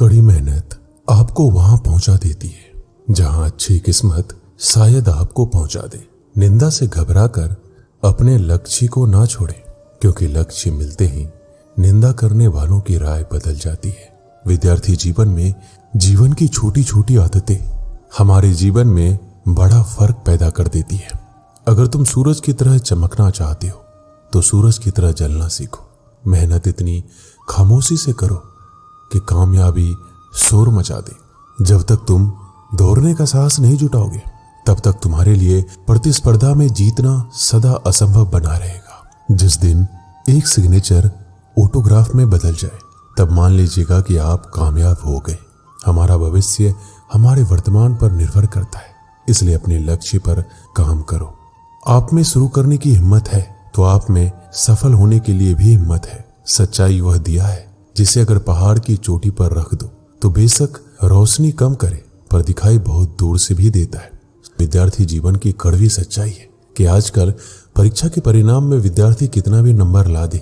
कड़ी मेहनत आपको वहां पहुंचा देती है जहां अच्छी किस्मत शायद आपको पहुंचा दे। निंदा से घबराकर अपने लक्ष्य को ना छोड़े, क्योंकि लक्ष्य मिलते ही निंदा करने वालों की राय बदल जाती है। विद्यार्थी जीवन में जीवन की छोटी छोटी आदतें हमारे जीवन में बड़ा फर्क पैदा कर देती है। अगर तुम सूरज की तरह चमकना चाहते हो तो सूरज की तरह जलना सीखो। मेहनत इतनी खामोशी से करो कि कामयाबी शोर मचा दे। जब तक तुम दौड़ने का साहस नहीं जुटाओगे तब तक तुम्हारे लिए प्रतिस्पर्धा में जीतना सदा असंभव बना रहेगा। जिस दिन एक सिग्नेचर ऑटोग्राफ में बदल जाए तब मान लीजिएगा कि आप कामयाब हो गए। हमारा भविष्य हमारे वर्तमान पर निर्भर करता है, इसलिए अपने लक्ष्य पर काम करो। आप में शुरू करने की हिम्मत है तो आप में सफल होने के लिए भी हिम्मत है। सच्चाई वह दिया है जिसे अगर पहाड़ की चोटी पर रख दो तो बेशक रोशनी कम करे पर दिखाई बहुत दूर से भी देता है। विद्यार्थी जीवन की कड़वी सच्चाई है कि आजकल परीक्षा के परिणाम में विद्यार्थी कितना भी नंबर ला दे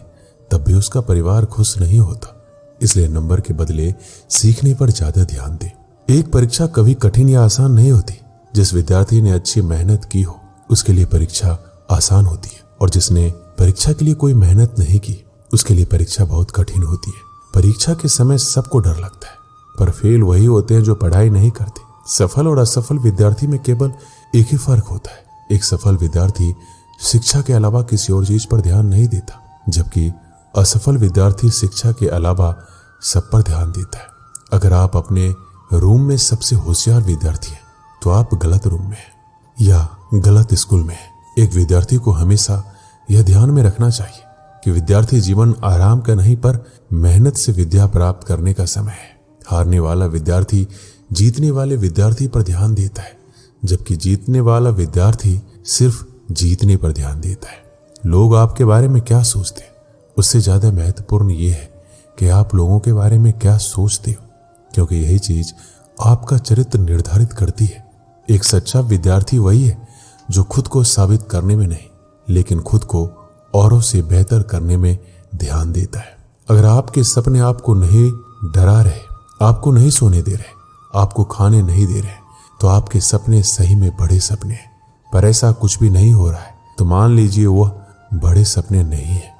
तब भी उसका परिवार खुश नहीं होता। इसलिए नंबर के बदले सीखने पर ज्यादा ध्यान दे। एक परीक्षा कभी कठिन या आसान नहीं होती। जिस विद्यार्थी ने अच्छी मेहनत की हो उसके लिए परीक्षा आसान होती है, और जिसने परीक्षा के लिए कोई मेहनत नहीं की उसके लिए परीक्षा बहुत कठिन होती है। परीक्षा के समय सबको डर लगता है, पर फेल वही होते हैं जो पढ़ाई नहीं करते। सफल और असफल विद्यार्थी में केवल एक ही फर्क होता है। एक सफल विद्यार्थी शिक्षा के अलावा किसी और चीज पर ध्यान नहीं देता, जबकि असफल विद्यार्थी शिक्षा के अलावा सब पर ध्यान देता है। अगर आप अपने रूम में सबसे होशियार विद्यार्थी हैं तो आप गलत रूम में हैं या गलत स्कूल में हैं। एक विद्यार्थी को हमेशा यह ध्यान में रखना चाहिए कि विद्यार्थी जीवन आराम का नहीं पर मेहनत से विद्या प्राप्त करने का समय है। हारने वाला विद्यार्थी जीतने वाले विद्यार्थी पर ध्यान देता है, जबकि जीतने वाला विद्यार्थी सिर्फ जीतने पर ध्यान देता है। लोग आपके बारे में क्या सोचते हैं उससे ज्यादा महत्वपूर्ण यह है कि आप लोगों के बारे में क्या सोचते हो, क्योंकि यही चीज आपका चरित्र निर्धारित करती है। एक सच्चा विद्यार्थी वही है जो खुद को साबित करने में नहीं लेकिन खुद को औरों से बेहतर करने में ध्यान देता है। अगर आपके सपने आपको नहीं डरा रहे, आपको नहीं सोने दे रहे, आपको खाने नहीं दे रहे, तो आपके सपने सही में बड़े सपने हैं। पर ऐसा कुछ भी नहीं हो रहा है तो मान लीजिए वह बड़े सपने नहीं है।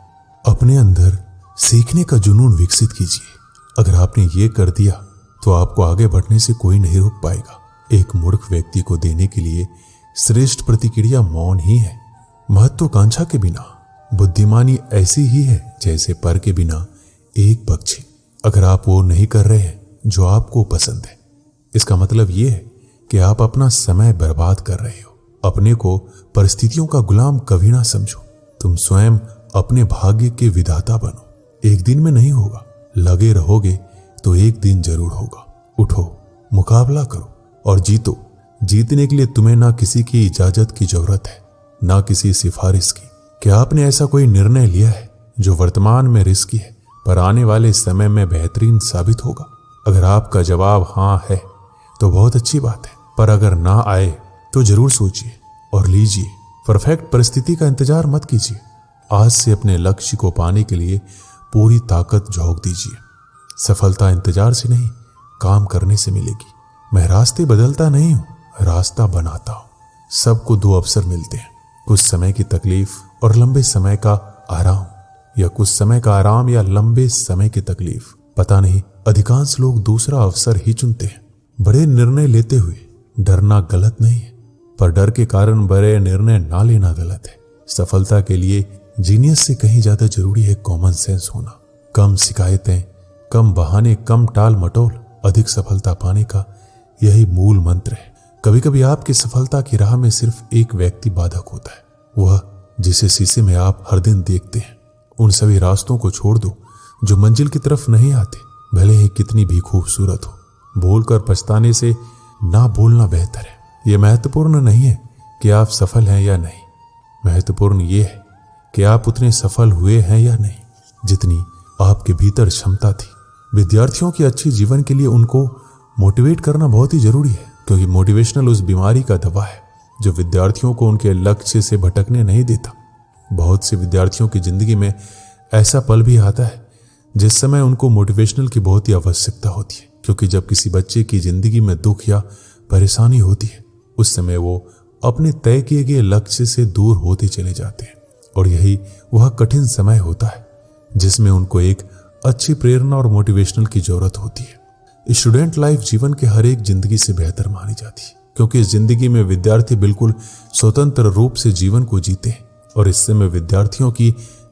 अपने अंदर सीखने का जुनून विकसित कीजिए। अगर आपने ये कर दिया तो आपको आगे बढ़ने से कोई नहीं रोक पाएगा। एक मूर्ख व्यक्ति को देने के लिए श्रेष्ठ प्रतिक्रिया मौन ही है। महत्वाकांक्षा के बिना बुद्धिमानी ऐसी ही है जैसे पर के बिना एक पक्षी। अगर आप वो नहीं कर रहे हैं जो आपको पसंद है, इसका मतलब ये है कि आप अपना समय बर्बाद कर रहे हो। अपने को परिस्थितियों का गुलाम कभी ना समझो। तुम स्वयं अपने भाग्य के विधाता बनो। एक दिन में नहीं होगा, लगे रहोगे तो एक दिन जरूर होगा। उठो, मुकाबला करो और जीतो। जीतने के लिए तुम्हें ना किसी की इजाजत की जरूरत है ना किसी सिफारिश की। क्या आपने ऐसा कोई निर्णय लिया है जो वर्तमान में रिस्की है पर आने वाले समय में बेहतरीन साबित होगा? अगर आपका जवाब हाँ है तो बहुत अच्छी बात है, पर अगर ना आए तो जरूर सोचिए और लीजिए। परफेक्ट परिस्थिति का इंतजार मत कीजिए। आज से अपने लक्ष्य को पाने के लिए पूरी ताकत झोंक दीजिए। सफलता इंतजार से नहीं, काम करने से मिलेगी। मैं रास्ते बदलता नहीं हूं, रास्ता बनाता हूं। सबको दो अवसर मिलते हैं, कुछ समय की तकलीफ और लंबे समय का आराम, या कुछ समय का आराम या लंबे समय की तकलीफ। पता नहीं, अधिकांश लोग दूसरा अवसर ही चुनते हैं। बड़े निर्णय लेते हुए डरना गलत नहीं है, पर डर के कारण बड़े निर्णय ना लेना गलत है। सफलता के लिए जीनियस से कहीं ज्यादा जरूरी है कॉमन सेंस होना। कम शिकायतें, कम बहाने, कम टाल मटोल, अधिक सफलता पाने का यही मूल मंत्र है। कभी कभी आपकी सफलता की राह में सिर्फ एक व्यक्ति बाधक होता है, वह जिसे शीशे में आप हर दिन देखते हैं। उन सभी रास्तों को छोड़ दो जो मंजिल की तरफ नहीं आते, भले ही कितनी भी खूबसूरत हो। बोलकर पछताने से ना बोलना बेहतर है। यह महत्वपूर्ण नहीं है कि आप सफल हैं या नहीं, महत्वपूर्ण यह है कि आप उतने सफल हुए हैं या नहीं जितनी आपके भीतर क्षमता थी। विद्यार्थियों की अच्छी जीवन के लिए उनको मोटिवेट करना बहुत ही जरूरी है, क्योंकि मोटिवेशनल उस बीमारी का दवा है जो विद्यार्थियों को उनके लक्ष्य से भटकने नहीं देता। बहुत से विद्यार्थियों की जिंदगी में ऐसा पल भी आता है जिस समय उनको मोटिवेशनल की बहुत ही आवश्यकता होती है, क्योंकि जब किसी बच्चे की जिंदगी में दुख या परेशानी होती है उस समय वो अपने तय किए गए लक्ष्य से दूर होते चले जाते हैं, और यही वह कठिन समय होता है जिसमें उनको एक अच्छी प्रेरणा और मोटिवेशनल की जरूरत होती है। स्टूडेंट लाइफ जीवन के हर एक जिंदगी से बेहतर मानी जाती है, क्योंकि इस जिंदगी में विद्यार्थी बिल्कुल स्वतंत्र रूप से जीवन को जीते हैं, और इस समय विद्यार्थियों की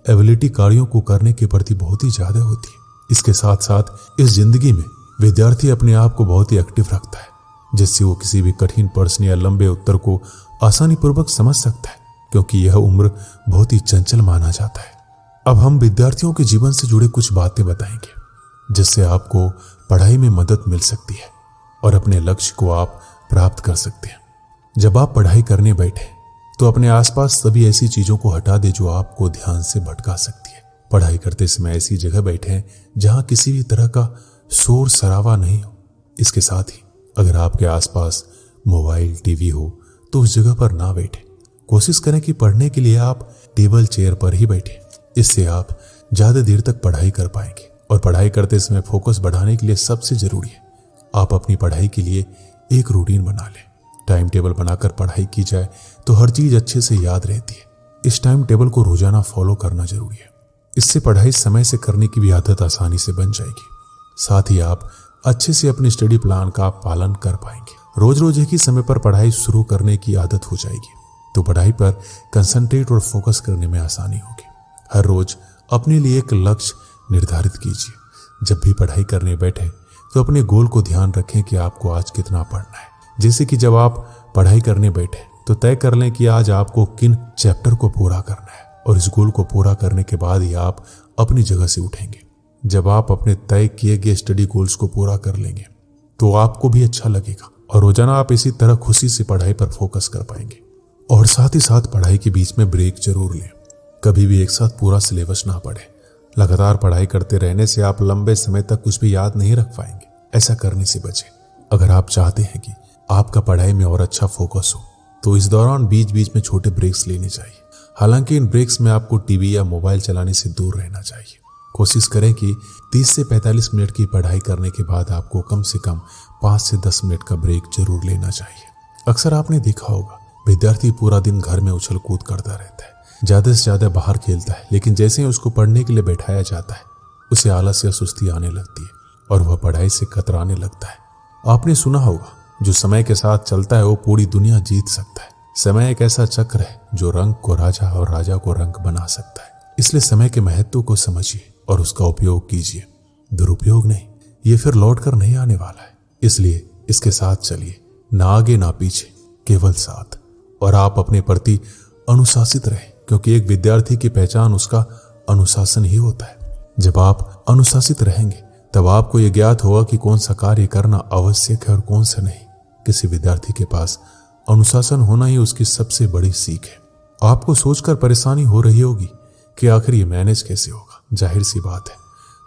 एबिलिटी कार्यों को करने के प्रति बहुत ही ज्यादा होती है। इसके साथ साथ इस जिंदगी में विद्यार्थी अपने आप को बहुत ही एक्टिव रखता है, जिससे वो किसी भी कठिन प्रश्न या लंबे उत्तर को आसानी पूर्वक समझ सकता है, क्योंकि यह उम्र बहुत ही चंचल माना जाता है। अब हम विद्यार्थियों के जीवन से जुड़े कुछ बातें बताएंगे जिससे आपको पढ़ाई में मदद मिल सकती है और अपने लक्ष्य को आप प्राप्त कर सकते हैं। जब आप पढ़ाई करने बैठे तो अपने आसपास सभी ऐसी चीजों को हटा दे जो आपको ध्यान से भटका सकती है। पढ़ाई करते समय ऐसी जगह बैठे जहां किसी भी तरह का शोर शराबा नहीं हो। इसके साथ ही अगर आपके आसपास मोबाइल टीवी हो तो उस जगह पर ना बैठे। कोशिश करें कि पढ़ने के लिए आप टेबल चेयर पर ही बैठे। इससे आप ज्यादा देर तक पढ़ाई कर पाएंगे, और पढ़ाई करते समय फोकस बढ़ाने के लिए सबसे जरूरी है आप अपनी पढ़ाई के लिए एक रूटीन बना लें। टाइम टेबल बनाकर पढ़ाई की जाए तो हर चीज अच्छे से याद रहती है। इस टाइम टेबल को रोजाना फॉलो करना जरूरी है। इससे पढ़ाई समय से करने की भी आदत आसानी से बन जाएगी। साथ ही आप अच्छे से अपने स्टडी प्लान का पालन कर पाएंगे। रोज रोज एक ही समय पर पढ़ाई शुरू करने की आदत हो जाएगी तो पढ़ाई पर कंसंट्रेट और फोकस करने में आसानी होगी। हर रोज अपने लिए एक लक्ष्य निर्धारित कीजिए। जब भी पढ़ाई करने बैठे तो अपने गोल को ध्यान रखें कि आपको आज कितना पढ़ना है। जैसे कि जब आप पढ़ाई करने बैठे तो तय कर लें कि आज आपको किन चैप्टर को पूरा करना है, और इस गोल को पूरा करने के बाद ही आप अपनी जगह से उठेंगे। जब आप अपने तय किए गए स्टडी गोल्स को पूरा कर लेंगे तो आपको भी अच्छा लगेगा, और रोजाना आप इसी तरह खुशी से पढ़ाई पर फोकस कर पाएंगे। और साथ ही साथ पढ़ाई के बीच में ब्रेक जरूर लें। कभी भी एक साथ पूरा सिलेबस ना पढ़े। लगातार पढ़ाई करते रहने से आप लंबे समय तक कुछ भी याद नहीं रख पाएंगे। ऐसा करने से बचें। अगर आप चाहते हैं कि आपका पढ़ाई में और अच्छा फोकस हो तो इस दौरान बीच बीच में छोटे ब्रेक्स लेने चाहिए। हालांकि इन ब्रेक्स में आपको टीवी या मोबाइल चलाने से दूर रहना चाहिए। कोशिश करें कि 30 से 45 मिनट की पढ़ाई करने के बाद आपको कम से कम 5 से 10 मिनट का ब्रेक जरूर लेना चाहिए। अक्सर आपने देखा होगा विद्यार्थी पूरा दिन घर में उछल कूद करता रहता है, ज्यादा से ज्यादा बाहर खेलता है, लेकिन जैसे ही उसको पढ़ने के लिए बैठाया जाता है उसे आलस या सुस्ती आने लगती है और वह पढ़ाई से कतराने लगता है। आपने सुना होगा जो समय के साथ चलता है वो पूरी दुनिया जीत सकता है। समय एक ऐसा चक्र है जो रंग को राजा और राजा को रंग बना सकता है। इसलिए समय के महत्व को समझिए और उसका उपयोग कीजिए, दुरुपयोग नहीं। ये फिर लौट कर नहीं आने वाला है, इसलिए इसके साथ चलिए, ना आगे ना पीछे, केवल साथ। और आप अपने प्रति अनुशासित रहें, क्योंकि एक विद्यार्थी की पहचान उसका अनुशासन ही होता है। जब आप अनुशासित रहेंगे तब आपको यह ज्ञात होगा कि कौन सा कार्य करना आवश्यक है और कौन सा नहीं। किसी विद्यार्थी के पास अनुशासन होना ही उसकी सबसे बड़ी सीख है। आपको सोचकर परेशानी हो रही होगी कि आखिर ये मैनेज कैसे होगा। जाहिर सी बात है,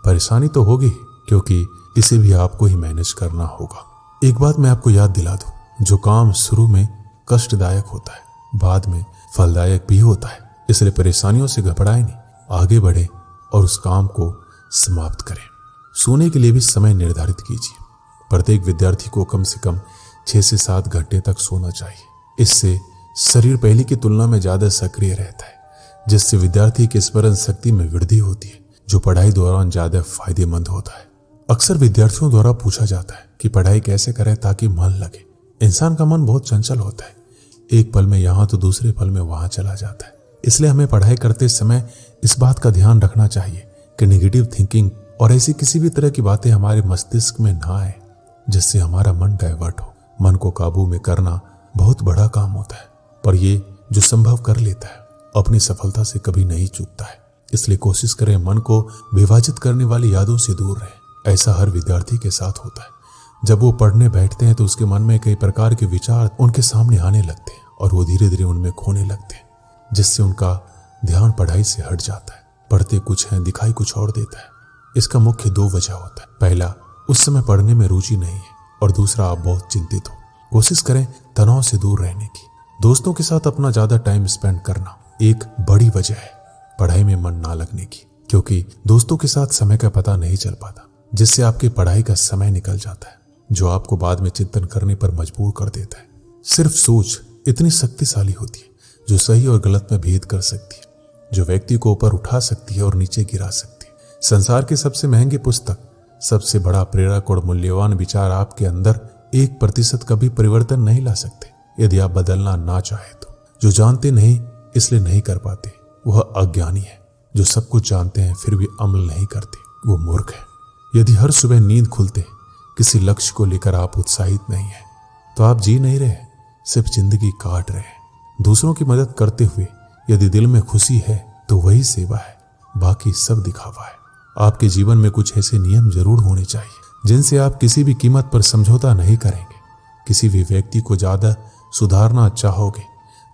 परेशानी तो होगी, क्योंकि इसे भी आपको ही मैनेज करना होगा। एक बात मैं आपको याद दिला दूं, जो काम शुरू में कष्टदायक होता है बाद में फलदायक भी होता है। इसलिए परेशानियों से घबराएं नहीं, आगे बढ़े और उस काम को समाप्त करें। सोने के लिए भी समय निर्धारित कीजिए। प्रत्येक विद्यार्थी को कम से कम 6 से 7 घंटे तक सोना चाहिए। इससे शरीर पहले की तुलना में ज्यादा सक्रिय रहता है, जिससे विद्यार्थी की स्मरण शक्ति में वृद्धि होती है, जो पढ़ाई दौरान ज्यादा फायदेमंद होता है। अक्सर विद्यार्थियों द्वारा पूछा जाता है कि पढ़ाई कैसे करें ताकि मन लगे। इंसान का मन बहुत चंचल होता है, एक पल में यहाँ तो दूसरे पल में वहां चला जाता है। इसलिए हमें पढ़ाई करते समय इस बात का ध्यान रखना चाहिए कि नेगेटिव थिंकिंग और ऐसी किसी भी तरह की बातें हमारे मस्तिष्क में ना आए जिससे हमारा मन डाइवर्ट हो। मन को काबू में करना बहुत बड़ा काम होता है, पर ये जो संभव कर लेता है अपनी सफलता से कभी नहीं चूकता है। इसलिए कोशिश करें मन को विभाजित करने वाली यादों से दूर रहें। ऐसा हर विद्यार्थी के साथ होता है। जब वो पढ़ने बैठते हैं तो उसके मन में कई प्रकार के विचार उनके सामने आने लगते हैं और वो धीरे धीरे उनमें खोने लगते हैं, जिससे उनका ध्यान पढ़ाई से हट जाता है। पढ़ते कुछ है, दिखाई कुछ और देता है। इसका मुख्य 2 वजह होता है। पहला, उस समय पढ़ने में रुचि नहीं है, और दूसरा, आप बहुत चिंतित हो। कोशिश करें तनाव से दूर रहने की। दोस्तों के साथ अपना ज्यादा टाइम स्पेंड करना एक बड़ी वजह है पढ़ाई में मन ना लगने की, क्योंकि दोस्तों के साथ समय का पता नहीं चल पाता। जिससे आपकी पढ़ाई का समय निकल जाता है, जो आपको बाद में चिंतन करने पर मजबूर कर देता है। सिर्फ सोच इतनी शक्तिशाली होती है जो सही और गलत में भेद कर सकती है, जो व्यक्ति को ऊपर उठा सकती है और नीचे गिरा सकती है। संसार की सबसे महंगी पुस्तक, सबसे बड़ा प्रेरक और मूल्यवान विचार आपके अंदर 1% कभी परिवर्तन नहीं ला सकते यदि आप बदलना ना चाहे तो। जो जानते नहीं इसलिए नहीं कर पाते वह अज्ञानी है। जो सब कुछ जानते हैं फिर भी अमल नहीं करते वो मूर्ख है। यदि हर सुबह नींद खुलते किसी लक्ष्य को लेकर आप उत्साहित नहीं है तो आप जी नहीं रहे, सिर्फ जिंदगी काट रहे हैं। दूसरों की मदद करते हुए यदि दिल में खुशी है तो वही सेवा है, बाकी सब दिखावा है। आपके जीवन में कुछ ऐसे नियम जरूर होने चाहिए जिनसे आप किसी भी कीमत पर समझौता नहीं करेंगे। किसी भी व्यक्ति को ज्यादा सुधारना चाहोगे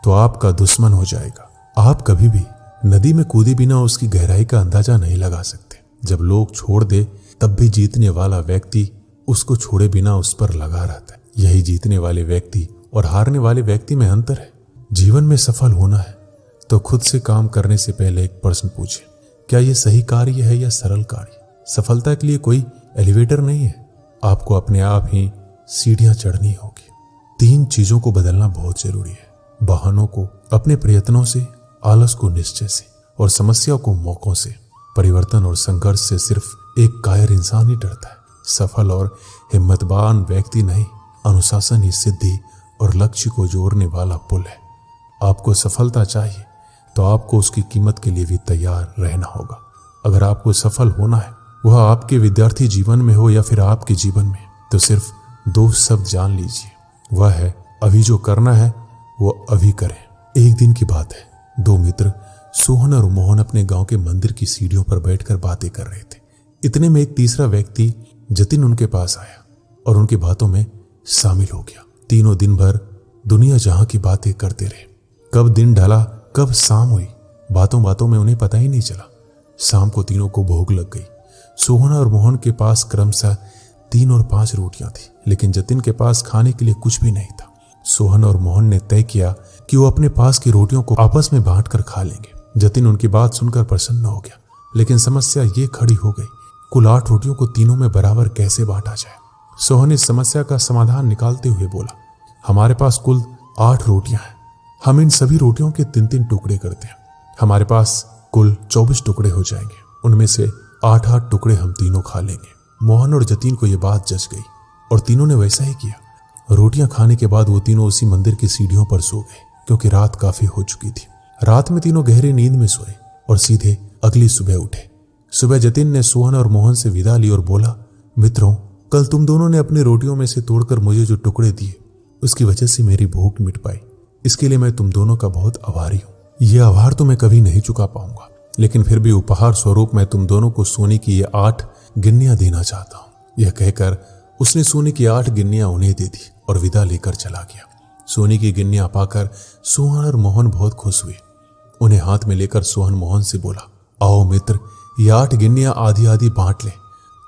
तो आपका दुश्मन हो जाएगा। आप कभी भी नदी में कूदे बिना उसकी गहराई का अंदाजा नहीं लगा सकते। जब लोग छोड़ दे तब भी जीतने वाला व्यक्ति उसको छोड़े बिना उस पर लगा रहता है। यही जीतने वाले व्यक्ति और हारने वाले व्यक्ति में अंतर है। जीवन में सफल होना है तो खुद से काम करने से पहले एक प्रश्न पूछें, क्या यह सही कार्य है या सरल कार्य? सफलता के लिए कोई एलिवेटर नहीं है, आपको अपने आप ही सीढ़ियां चढ़नी होगी। 3 चीजों को बदलना बहुत जरूरी है, बहानों को अपने प्रयत्नों से, आलस को निश्चय से और समस्या को मौकों से। परिवर्तन और संघर्ष से सिर्फ एक कायर इंसान ही डरता है, सफल और हिम्मतवान व्यक्ति नहीं। अनुशासन ही सिद्धि और लक्ष्य को जोड़ने वाला पुल है। आपको सफलता चाहिए तो आपको उसकी कीमत के लिए भी तैयार रहना होगा। अगर आपको सफल होना है, वह आपके विद्यार्थी जीवन में हो या फिर आपके जीवन में, तो सिर्फ 2 शब्द जान लीजिए, वह है अभी जो करना है वो अभी करें। एक दिन की बात है, 2 मित्र सोहन और मोहन अपने गांव के मंदिर की सीढ़ियों पर बैठकर बातें कर रहे थे। इतने में एक तीसरा व्यक्ति जतिन उनके पास आया और उनकी बातों में शामिल हो गया। तीनों दिन भर दुनिया जहां की बातें करते रहे। कब दिन ढला, कब शाम हुई, बातों बातों में उन्हें पता ही नहीं चला। शाम को तीनों को भूख लग गई। सोहन और मोहन के पास क्रमशः 3 और 5 रोटियां थी, लेकिन जतिन के पास खाने के लिए कुछ भी नहीं था। सोहन और मोहन ने तय किया कि वो अपने पास की रोटियों को आपस में बांटकर खा लेंगे। जतिन उनकी बात सुनकर प्रसन्न हो गया, लेकिन समस्या ये खड़ी हो गई, कुल 8 रोटियों को तीनों में बराबर कैसे बांटा जाए। सोहन इस समस्या का समाधान निकालते हुए बोला, हमारे पास कुल 8 रोटियां हैं, हम इन सभी रोटियों के 3-3 टुकड़े करते हैं। हमारे पास कुल 24 टुकड़े हो जाएंगे, उनमें से 8-8 टुकड़े हम तीनों खा लेंगे। मोहन और जतिन को यह बात जच गई और तीनों ने वैसा ही किया। रोटियां खाने के बाद वो तीनों उसी मंदिर की सीढ़ियों पर सो गए, क्योंकि रात काफी हो चुकी थी। रात में तीनों गहरी नींद में सोए और सीधे अगली सुबह उठे। सुबह जतिन ने सोहन और मोहन से विदा ली और बोला, मित्रों, कल तुम दोनों ने अपनी रोटियों में से तोड़कर मुझे जो टुकड़े दिए उसकी वजह से मेरी भूख मिट पाई। इसके लिए मैं तुम दोनों का बहुत आभारी हूँ। यह आभार तो मैं कभी नहीं चुका पाऊंगा, लेकिन फिर भी उपहार स्वरूप मैं तुम दोनों को सोने की ये 8 गिन्नियां देना चाहता हूँ। यह कहकर उसने सोने की 8 गिन्नियां उन्हें दे दी और विदा लेकर चला गया। सोने की गिन्नियां पाकर सोहन और मोहन बहुत खुश हुए। उन्हें हाथ में लेकर सोहन मोहन से बोला, आओ मित्र, ये 8 गिन्नियां आधी आधी बांट ले।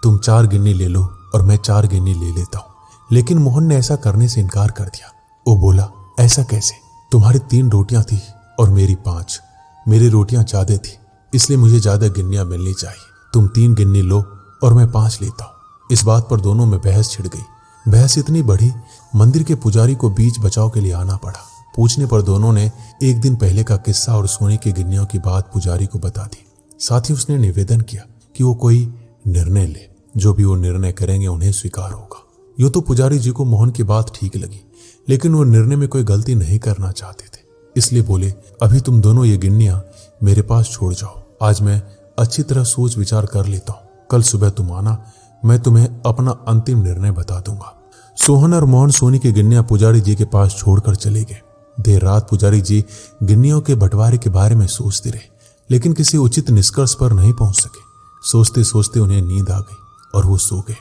तुम 4 गिन्नी ले लो और मैं 4 गिन्नी ले लेता हूँ। लेकिन मोहन ने ऐसा करने से इनकार कर दिया। वो बोला, ऐसा कैसे? तुम्हारी 3 रोटियां थी और मेरी 5। मेरी रोटियां ज्यादा थी, इसलिए मुझे ज्यादा गिन्नियां मिलनी चाहिए। तुम 3 गिन्नी लो और मैं 5 लेता हूँ। इस बात पर दोनों में बहस छिड़ गई। बहस इतनी बढ़ी, मंदिर के पुजारी को बीच बचाव के लिए आना पड़ा। पूछने पर दोनों ने एक दिन पहले का किस्सा और सोने की गिन्नियों की बात पुजारी को बता दी। साथ ही उसने निवेदन किया कि वो कोई निर्णय ले, जो भी वो निर्णय करेंगे उन्हें स्वीकार होगा। यूं तो पुजारी जी को मोहन की बात ठीक लगी, लेकिन वो निर्णय में कोई गलती नहीं करना चाहते थे, इसलिए बोले, अभी तुम दोनों ये गिन्नियां मेरे पास छोड़ जाओ। आज मैं अच्छी तरह सोच विचार कर लेता हूँ। कल सुबह तुम आना, मैं तुम्हें अपना अंतिम निर्णय बता दूंगा। सोहन और मोहन सोने की गिन्नियां पुजारी जी के पास छोड़कर चले गए। देर रात पुजारी जी गिन्नियों के बंटवारे के बारे में सोचते रहे, लेकिन किसी उचित निष्कर्ष पर नहीं पहुंच सके। सोचते सोचते उन्हें नींद आ गई और वो सो गए।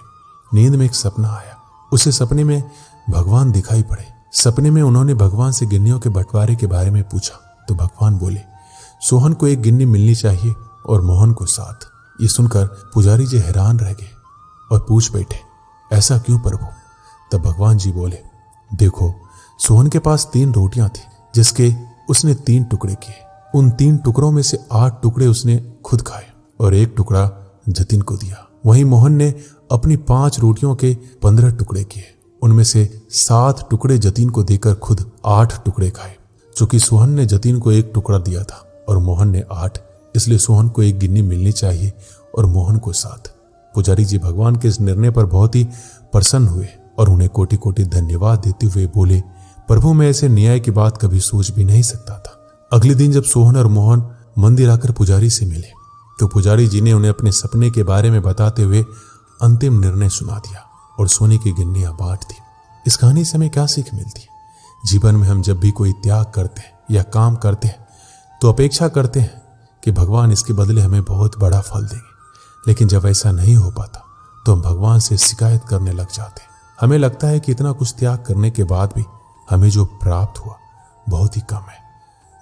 नींद में एक सपना आया। उसे सपने में भगवान दिखाई पड़े। सपने में उन्होंने भगवान से गिन्नियों के बंटवारे के बारे में पूछा तो भगवान बोले, सोहन को 1 गिन्नी मिलनी चाहिए और मोहन को 7। ये सुनकर पुजारी जी हैरान रह गए और पूछ बैठे, ऐसा क्यों प्रभु? तब भगवान जी बोले, देखो, सोहन के पास 3 रोटियां थी जिसके उसने 3 टुकड़े किए। उन 3 टुकड़ों में से 8 टुकड़े उसने खुद खाए और 1 टुकड़ा जतिन को दिया। वहीं मोहन ने अपनी 5 रोटियों के 15 टुकड़े किए। उनमें से 7 टुकड़े जतीन को देकर खुद 8 टुकड़े खाए। चूंकि सोहन ने जतीन को 1 टुकड़ा दिया था और मोहन ने 8, इसलिए सोहन को 1 गिन्नी मिलनी चाहिए और मोहन को 7। पुजारी जी भगवान के इस निर्णय पर बहुत ही प्रसन्न हुए और उन्हें कोटि कोटि धन्यवाद देते हुए बोले, प्रभु मैं ऐसे न्याय की बात कभी सोच भी नहीं सकता था। अगले दिन जब सोहन और मोहन मंदिर आकर पुजारी से मिले तो पुजारी जी ने उन्हें अपने सपने के बारे में बताते हुए अंतिम निर्णय सुना दिया और सोने की गिन्नियां बांट दी। इस कहानी से हमें क्या सीख मिलती है? जीवन में हम जब भी कोई त्याग करते हैं या काम करते हैं तो अपेक्षा करते हैं कि भगवान इसके बदले हमें बहुत बड़ा फल देंगे, लेकिन जब ऐसा नहीं हो पाता तो हम भगवान से शिकायत करने लग जाते हैं। हमें लगता है कि इतना कुछ त्याग करने के बाद भी हमें जो प्राप्त हुआ बहुत ही कम है।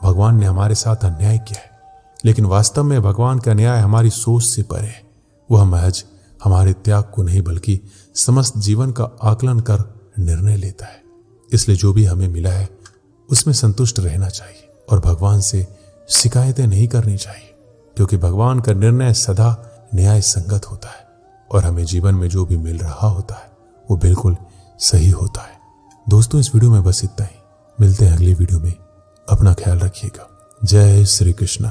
भगवान ने हमारे साथ अन्याय किया है, लेकिन वास्तव में भगवान का न्याय हमारी सोच से परे है। वह महज हमारे त्याग को नहीं बल्कि समस्त जीवन का आकलन कर निर्णय लेता है। इसलिए जो भी हमें मिला है उसमें संतुष्ट रहना चाहिए और भगवान से शिकायतें नहीं करनी चाहिए, क्योंकि भगवान का निर्णय सदा न्याय संगत होता है और हमें जीवन में जो भी मिल रहा होता है वो बिल्कुल सही होता है। दोस्तों, इस वीडियो में बस इतना ही। मिलते हैं अगली वीडियो में। अपना ख्याल रखिएगा। जय श्री कृष्ण।